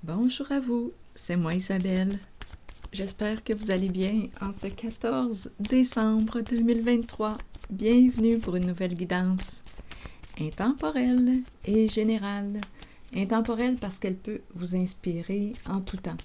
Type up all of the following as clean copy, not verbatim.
Bonjour à vous, c'est moi Isabelle. J'espère que vous allez bien en ce 14 décembre 2023. Bienvenue pour une nouvelle guidance intemporelle et générale. Intemporelle parce qu'elle peut vous inspirer en tout temps,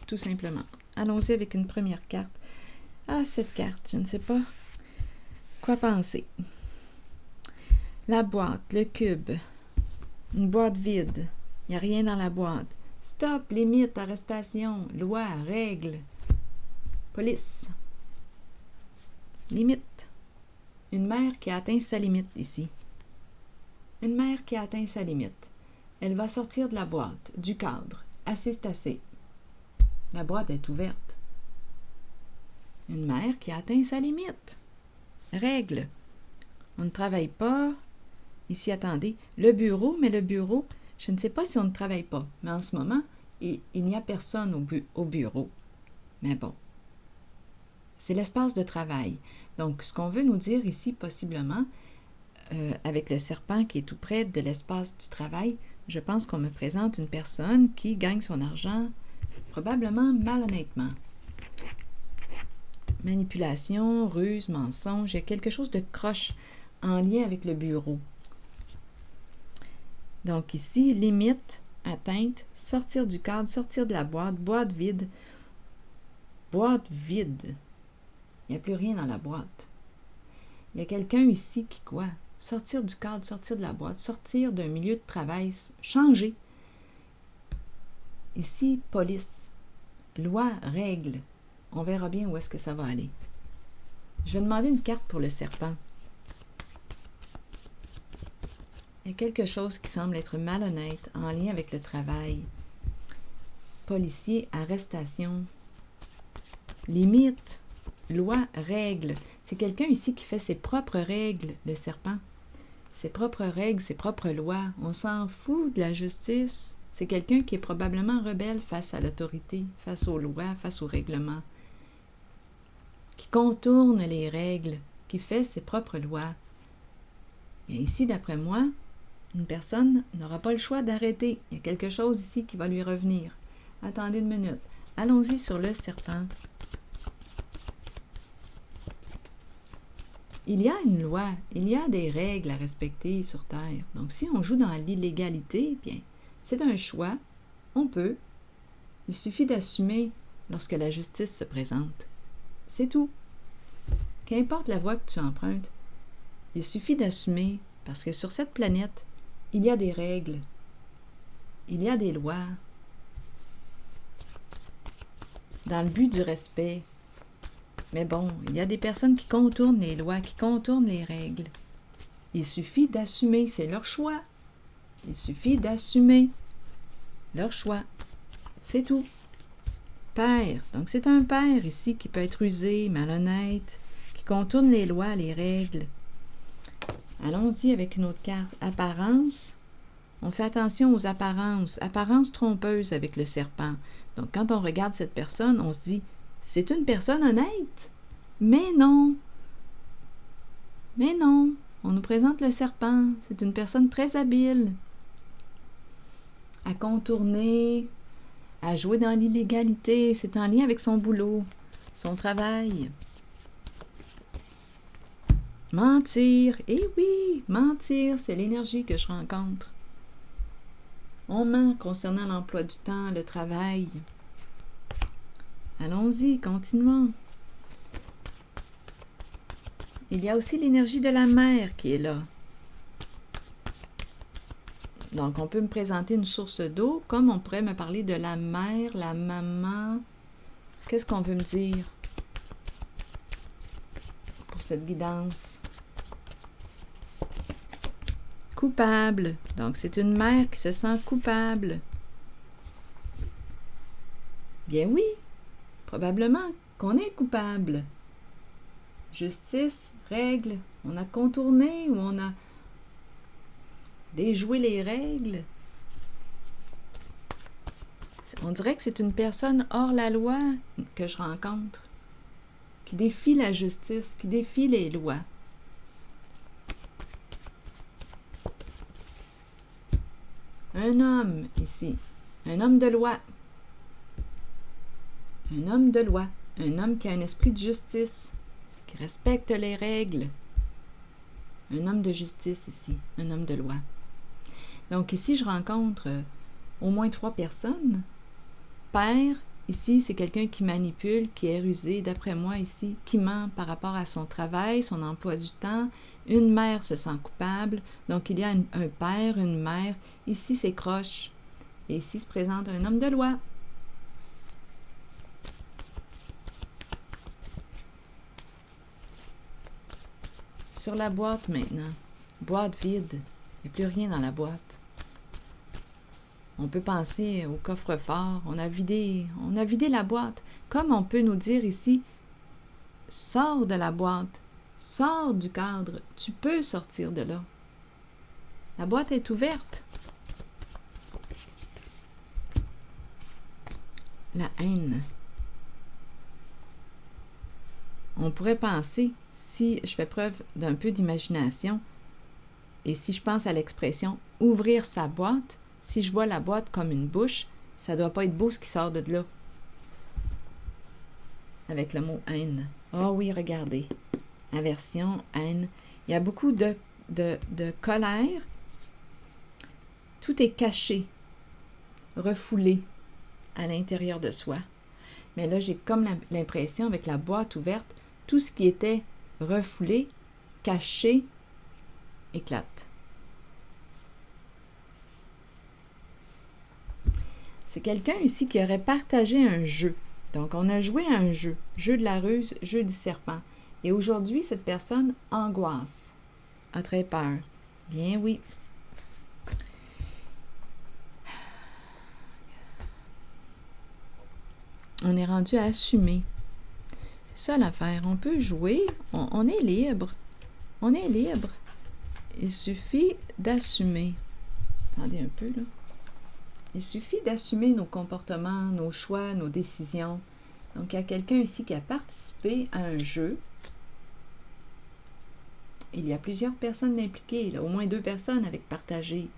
tout simplement. Allons-y avec une première carte. Ah, cette carte, je ne sais pas quoi penser. La boîte, le cube, une boîte vide. Il n'y a rien dans la boîte. Stop, limite, arrestation, loi, règle, police. Limite. Une mère qui a atteint sa limite ici. Une mère qui a atteint sa limite. Elle va sortir de la boîte, du cadre. Assez, c'est assez. La boîte est ouverte. Une mère qui a atteint sa limite. Règle. On ne travaille pas. Ici, attendez. Le bureau, mais le bureau, je ne sais pas si on ne travaille pas. Mais en ce moment, il n'y a personne au bureau. Mais bon. C'est l'espace de travail. Donc, ce qu'on veut nous dire ici, possiblement, avec le serpent qui est tout près de l'espace du travail, je pense qu'on me présente une personne qui gagne son argent probablement malhonnêtement. Manipulation, ruse, mensonge, il y a quelque chose de croche en lien avec le bureau. Donc ici, limite, atteinte, sortir du cadre, sortir de la boîte, boîte vide. Boîte vide. Il n'y a plus rien dans la boîte. Il y a quelqu'un ici qui quoi? Sortir du cadre, sortir de la boîte, sortir d'un milieu de travail, changer. Ici, police, loi, règle. On verra bien où est-ce que ça va aller. Je vais demander une carte pour le serpent. Il y a quelque chose qui semble être malhonnête en lien avec le travail. Policier, arrestation. Limite, loi, règle. C'est quelqu'un ici qui fait ses propres règles, le serpent. Ses propres règles, ses propres lois. On s'en fout de la justice. C'est quelqu'un qui est probablement rebelle face à l'autorité, face aux lois, face aux règlements. Qui contourne les règles, qui fait ses propres lois. Et ici, d'après moi, une personne n'aura pas le choix d'arrêter. Il y a quelque chose ici qui va lui revenir. Attendez une minute. Allons-y sur le serpent. Il y a une loi, il y a des règles à respecter sur Terre. Donc, si on joue dans l'illégalité, bien, c'est un choix. On peut. Il suffit d'assumer lorsque la justice se présente. C'est tout. Qu'importe la voie que tu empruntes, il suffit d'assumer, parce que sur cette planète, il y a des règles, il y a des lois, dans le but du respect. Mais bon, il y a des personnes qui contournent les lois, qui contournent les règles. Il suffit d'assumer, c'est leur choix. Il suffit d'assumer leur choix. C'est tout. Père. Donc, c'est un père ici qui peut être rusé, malhonnête, qui contourne les lois, les règles. Allons-y avec une autre carte. Apparence. On fait attention aux apparences. Apparence trompeuse avec le serpent. Donc, quand on regarde cette personne, on se dit, c'est une personne honnête. Mais non. Mais non. On nous présente le serpent. C'est une personne très habile à contourner, à jouer dans l'illégalité. C'est en lien avec son boulot, son travail. Mentir. Eh oui, mentir, c'est l'énergie que je rencontre. On ment concernant l'emploi du temps, le travail. Allons-y, continuons. Il y a aussi l'énergie de la mère qui est là. Donc, on peut me présenter une source d'eau, comme on pourrait me parler de la mère, la maman. Qu'est-ce qu'on veut me dire pour cette guidance? Coupable. Donc, c'est une mère qui se sent coupable. Bien oui, probablement qu'on est coupable. Justice, règles, on a contourné ou on a déjoué les règles. On dirait que c'est une personne hors la loi que je rencontre, qui défie la justice, qui défie les lois. Un homme ici. Un homme de loi. Un homme de loi. Un homme qui a un esprit de justice, qui respecte les règles. Un homme de justice ici, un homme de loi. Donc ici, je rencontre au moins 3 personnes. Père, ici, c'est quelqu'un qui manipule, qui est rusé, d'après moi ici, qui ment par rapport à son travail, son emploi du temps. Une mère se sent coupable, donc il y a un père, une mère. Ici, c'est croche. Et ici se présente un homme de loi. Sur la boîte maintenant. Boîte vide. Il n'y a plus rien dans la boîte. On peut penser au coffre-fort. On a vidé la boîte. Comme on peut nous dire ici, sors de la boîte. Sors du cadre. Tu peux sortir de là. La boîte est ouverte. La haine. On pourrait penser, si je fais preuve d'un peu d'imagination, et si je pense à l'expression « ouvrir sa boîte », si je vois la boîte comme une bouche, ça ne doit pas être beau ce qui sort de là. Avec le mot « haine ». Oh oui, regardez. Aversion, haine. Il y a beaucoup de colère. Tout est caché, refoulé à l'intérieur de soi. Mais là, j'ai comme l'impression, avec la boîte ouverte, tout ce qui était refoulé, caché, éclate. C'est quelqu'un ici qui aurait partagé un jeu. Donc, on a joué à un jeu. Jeu de la ruse, jeu du serpent. Et aujourd'hui, cette personne angoisse, a très peur. Bien oui. On est rendu à assumer. C'est ça l'affaire. On peut jouer, on est libre. On est libre. Il suffit d'assumer. Attendez un peu, là. Il suffit d'assumer nos comportements, nos choix, nos décisions. Donc, il y a quelqu'un ici qui a participé à un jeu. Il y a plusieurs personnes impliquées, là, au moins 2 personnes avec partager.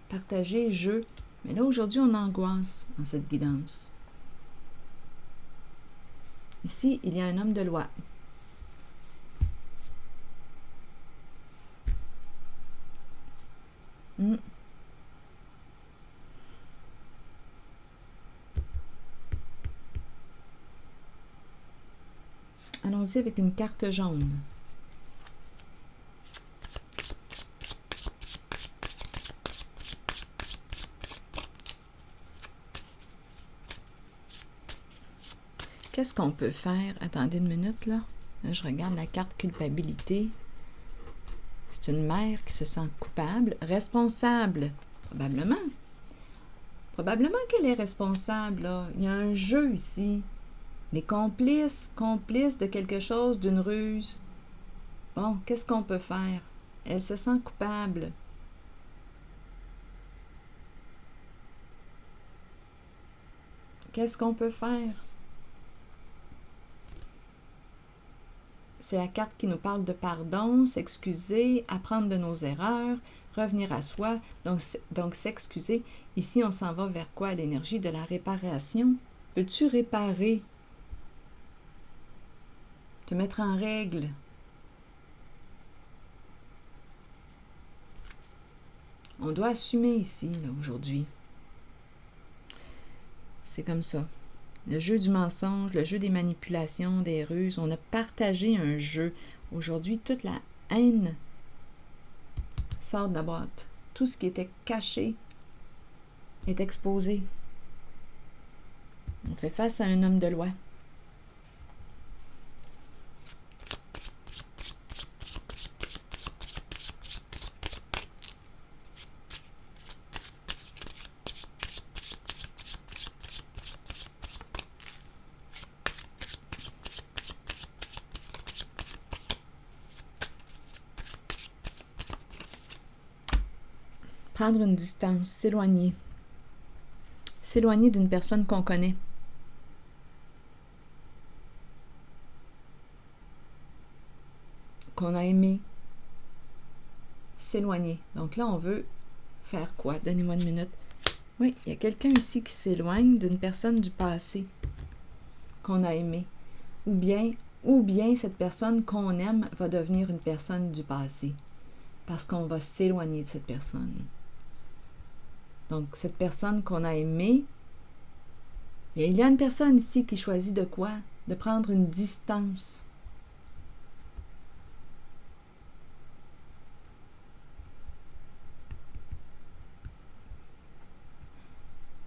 Partager, jeu. Mais là, aujourd'hui, on angoisse en cette guidance. Ici, il y a un homme de loi. Allons-y avec une carte jaune. Qu'est-ce qu'on peut faire? Attendez une minute, là. Là, je regarde la carte culpabilité. C'est une mère qui se sent coupable, responsable, probablement. Probablement qu'elle est responsable, là. Il y a un jeu ici. Les complices de quelque chose, d'une ruse. Bon, qu'est-ce qu'on peut faire? Elle se sent coupable. Qu'est-ce qu'on peut faire? C'est la carte qui nous parle de pardon, s'excuser, apprendre de nos erreurs, revenir à soi, donc s'excuser. Ici, on s'en va vers quoi? L'énergie de la réparation. Peux-tu réparer? Te mettre en règle. On doit assumer ici, là, aujourd'hui. C'est comme ça. Le jeu du mensonge, le jeu des manipulations, des ruses. On a partagé un jeu. Aujourd'hui, toute la haine sort de la boîte. Tout ce qui était caché est exposé. On fait face à un homme de loi. Prendre une distance, s'éloigner. S'éloigner d'une personne qu'on connaît. Qu'on a aimé. S'éloigner. Donc là, on veut faire quoi? Donnez-moi une minute. Oui, il y a quelqu'un ici qui s'éloigne d'une personne du passé qu'on a aimé. Ou bien cette personne qu'on aime va devenir une personne du passé. Parce qu'on va s'éloigner de cette personne. Donc, cette personne qu'on a aimée, il y a une personne ici qui choisit de quoi? De prendre une distance.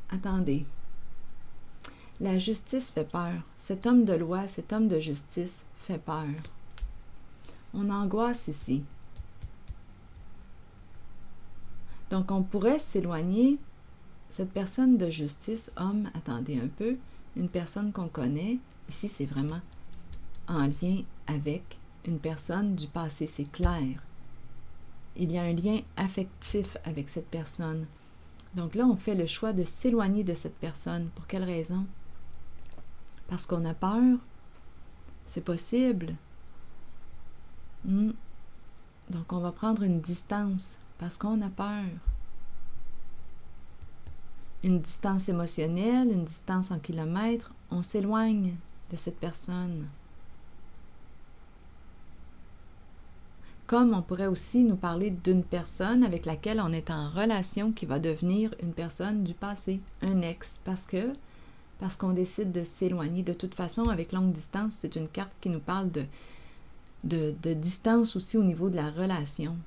Attendez. La justice fait peur. Cet homme de loi, cet homme de justice fait peur. On angoisse ici. Donc, on pourrait s'éloigner. Cette personne de justice, homme, attendez un peu, une personne qu'on connaît, ici c'est vraiment en lien avec une personne du passé, c'est clair. Il y a un lien affectif avec cette personne. Donc là, on fait le choix de s'éloigner de cette personne. Pour quelle raison? Parce qu'on a peur? C'est possible. Donc on va prendre une distance parce qu'on a peur. Une distance émotionnelle, une distance en kilomètres, on s'éloigne de cette personne. Comme on pourrait aussi nous parler d'une personne avec laquelle on est en relation qui va devenir une personne du passé, un ex, parce qu'on décide de s'éloigner. De toute façon, avec longue distance, c'est une carte qui nous parle de distance aussi au niveau de la relation.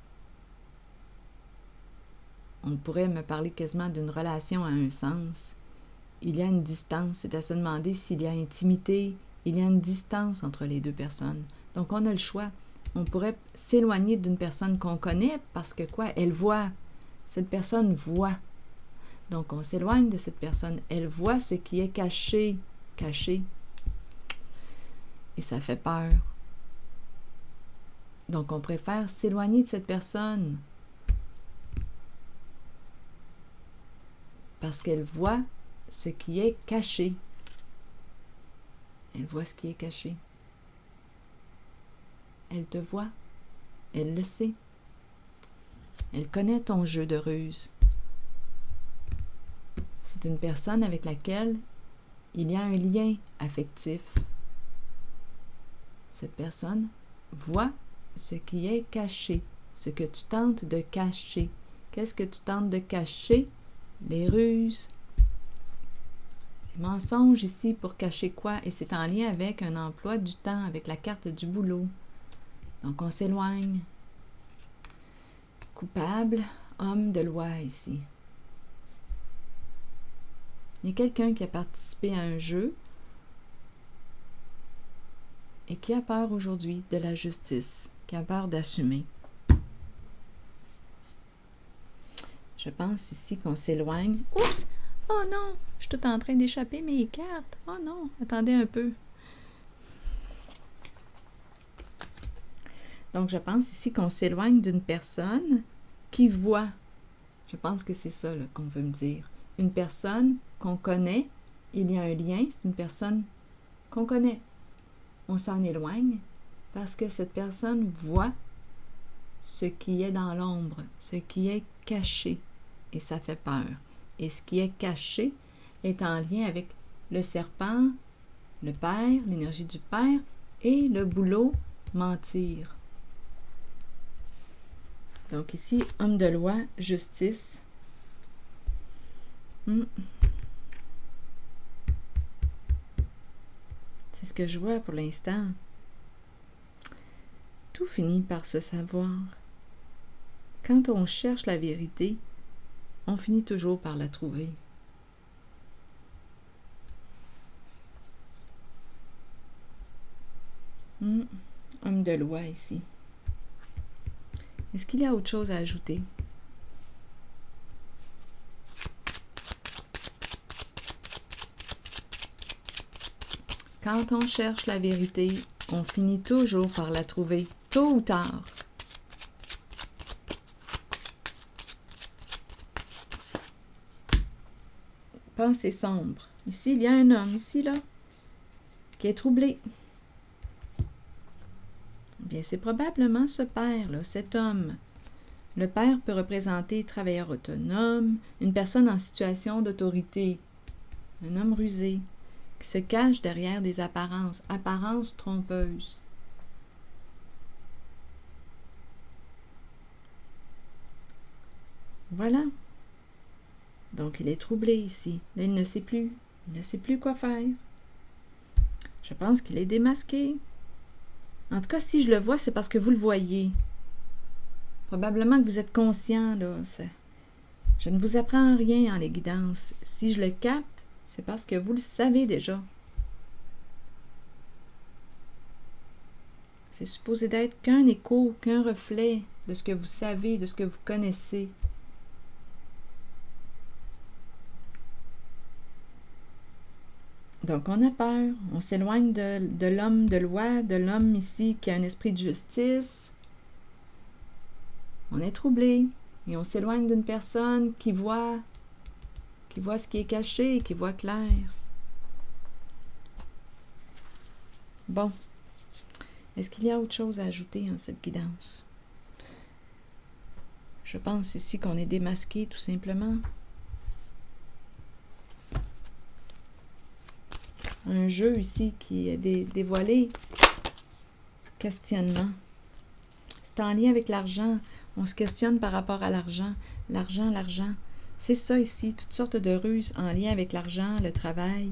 On pourrait me parler quasiment d'une relation à un sens. Il y a une distance, c'est à se demander s'il y a intimité, il y a une distance entre les deux personnes. Donc on a le choix. On pourrait s'éloigner d'une personne qu'on connaît parce que quoi? Elle voit. Cette personne voit. Donc on s'éloigne de cette personne. Elle voit ce qui est caché. Caché. Et ça fait peur. Donc on préfère s'éloigner de cette personne. Parce qu'elle voit ce qui est caché. Elle voit ce qui est caché. Elle te voit. Elle le sait. Elle connaît ton jeu de ruse. C'est une personne avec laquelle il y a un lien affectif. Cette personne voit ce qui est caché, ce que tu tentes de cacher. Qu'est-ce que tu tentes de cacher? Les ruses. Les mensonges ici pour cacher quoi? Et c'est en lien avec un emploi du temps, avec la carte du boulot. Donc on s'éloigne. Coupable, homme de loi ici. Il y a quelqu'un qui a participé à un jeu et qui a peur aujourd'hui de la justice, qui a peur d'assumer. Je pense ici qu'on s'éloigne. Oups! Oh non! Je suis tout en train d'échapper mes cartes. Oh non! Attendez un peu. Donc, je pense ici qu'on s'éloigne d'une personne qui voit. Je pense que c'est ça qu'on veut me dire. Une personne qu'on connaît, il y a un lien, c'est une personne qu'on connaît. On s'en éloigne parce que cette personne voit ce qui est dans l'ombre, ce qui est caché, et ça fait peur. Et ce qui est caché est en lien avec le serpent, le père, l'énergie du père, et le boulot, mentir. Donc ici, homme de loi, justice. C'est ce que je vois pour l'instant. Tout finit par se savoir. Quand on cherche la vérité, on finit toujours par la trouver. Homme de loi ici. Est-ce qu'il y a autre chose à ajouter? Quand on cherche la vérité, on finit toujours par la trouver, tôt ou tard. Pensée sombre. Ici, il y a un homme, ici, là, qui est troublé. Bien, c'est probablement ce père, là, cet homme Le père peut représenter travailleur autonome, une personne en situation d'autorité, un homme rusé, qui se cache derrière des apparences trompeuses. Voilà. Donc, il est troublé ici. Là, il ne sait plus. Il ne sait plus quoi faire. Je pense qu'il est démasqué. En tout cas, si je le vois, c'est parce que vous le voyez. Probablement que vous êtes conscient, là. Je ne vous apprends rien en les guidances. Si je le capte, c'est parce que vous le savez déjà. C'est supposé d'être qu'un écho, qu'un reflet de ce que vous savez, de ce que vous connaissez. Donc, on a peur, on s'éloigne de l'homme de loi, de l'homme ici qui a un esprit de justice. On est troublé et on s'éloigne d'une personne qui voit ce qui est caché, qui voit clair. Bon, est-ce qu'il y a autre chose à ajouter en cette guidance? Je pense ici qu'on est démasqué tout simplement. Un jeu ici qui est dévoilé. Questionnement. C'est en lien avec l'argent. On se questionne par rapport à l'argent. L'argent. C'est ça ici, toutes sortes de ruses en lien avec l'argent, le travail.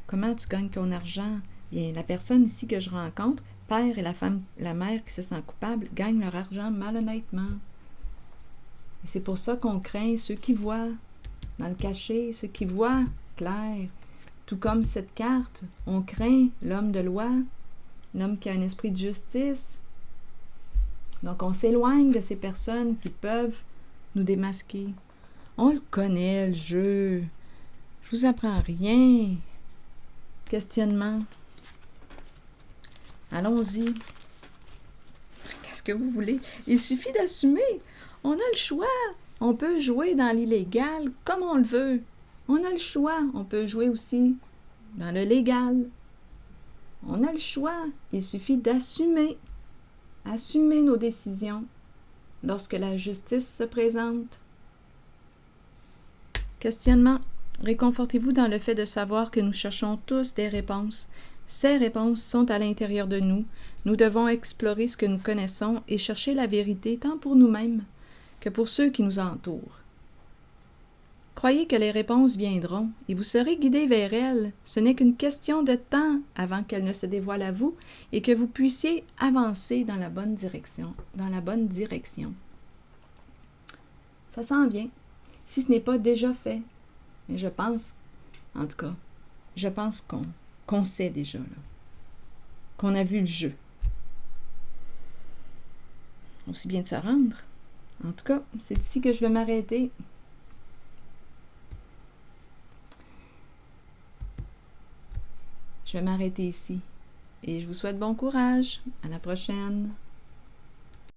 Comment tu gagnes ton argent? Bien, la personne ici que je rencontre, père et la mère qui se sent coupable, gagnent leur argent malhonnêtement. Et c'est pour ça qu'on craint ceux qui voient dans le cachet, ceux qui voient clair. Tout comme cette carte, on craint l'homme de loi, l'homme qui a un esprit de justice. Donc, on s'éloigne de ces personnes qui peuvent nous démasquer. On le connaît, le jeu. Je vous apprends rien. Questionnement. Allons-y. Qu'est-ce que vous voulez? Il suffit d'assumer. On a le choix. On peut jouer dans l'illégal comme on le veut. On a le choix. On peut jouer aussi dans le légal. On a le choix. Il suffit d'assumer. Assumer nos décisions lorsque la justice se présente. Questionnement. Réconfortez-vous dans le fait de savoir que nous cherchons tous des réponses. Ces réponses sont à l'intérieur de nous. Nous devons explorer ce que nous connaissons et chercher la vérité tant pour nous-mêmes que pour ceux qui nous entourent. Croyez que les réponses viendront et vous serez guidés vers elles. Ce n'est qu'une question de temps avant qu'elles ne se dévoilent à vous et que vous puissiez avancer dans la bonne direction. Ça s'en vient, si ce n'est pas déjà fait. Mais je pense, en tout cas, qu'on sait déjà, là, qu'on a vu le jeu. Aussi bien de se rendre. En tout cas, c'est ici que je vais m'arrêter. Je vais m'arrêter ici. Et je vous souhaite bon courage. À la prochaine.